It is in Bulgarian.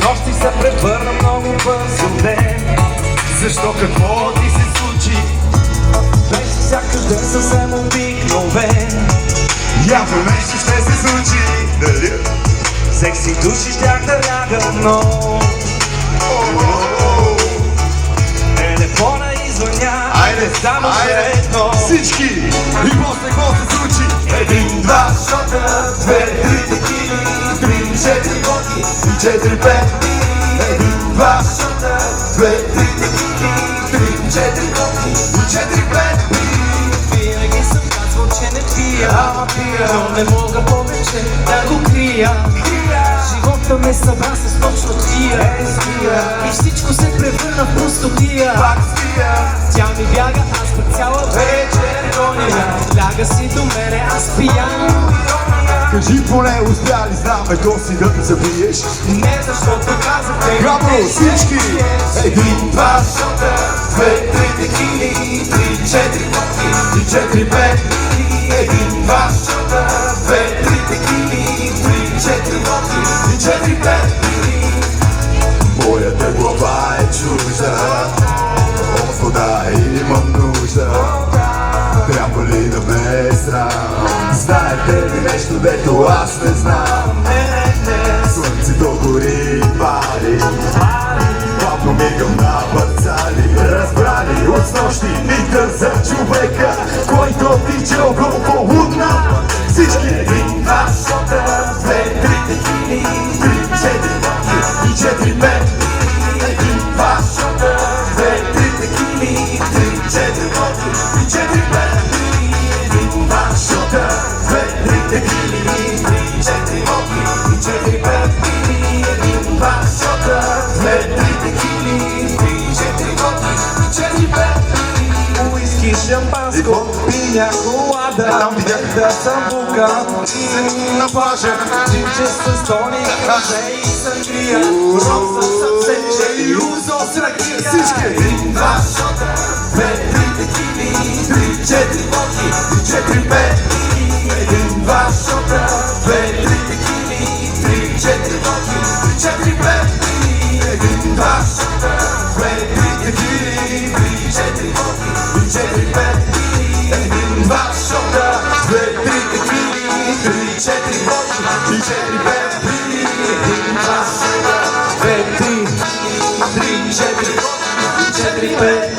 нощи се превърна много бързо ден. Защо, какво ти се случи? Беше сякаш ден съвсем обикновен. Явно нещо ще се случи, нали? Секси души щях да лягам, но телефона извъня. Айде, само айде, едно. всички! И после какво се случи? 1, 2 шота, 2, 3 текили, 3, 4 водки и 4, 5. 1, 2 шота, 2, 3 текили, 3, 4 водки и 4, 5. Винаги съм казвал, че не пия, ама пия, но не мога повече да го крия. Живота ме събра с точно тия, и всичко се превърна в пустотия. Тя ми бяга, аз пък цяла вечер гоня. Ляга си до мене, аз пиян. Кажи поне успя ли знамето си да забиеш? Не защото казахте. Браво, всички! 1, 2 шота, 2, 3 текили, 3, 4 водки и 4, 5. 1, 2 шота, 2, 3 текили, 3, 4 водки и 4, 5. Моята глава е чужда, от вода имам нужда. Трябва ли да ме е срам? Знаете ли нещо, дето аз не знам? Слънцето гори и пари, бавно мигам на парцали. Разбрали от снощи ми търся човека, който тича около по-лудна. Всички 1, 2 шота, 2, 3 текили, 3, 4 водки и 4, 5. 1, 2 шота, 2, 3 текили, 3, 4 водки и 4, 5. 1, 2 шота, 2, 3 текили, 3, 4 водки и 4, 5. 1, 2 шота, 2, 3 текили, 3, 4 водки и 4, 5. Уиски, шампанско и няколада. Да съм бука На плажа, че с тони, кафе и сангрия. Роза съвсем че и узо с ракия. всички 1, 2 шота, 2, 3 текили, 3, 4 водки и 4, 5. 1, 2 шота, 2, 3 текили, 3, 4 водки и 4, 5. 1, 2 шота, 2, 3 текили, 3, 4 водки и 4, 5. 1, 2 шота, 2, 3 текили, 3, 4 водки и 4, 5. 1, 2 шота, 2, 3, 3, 4 водки и 4, 5.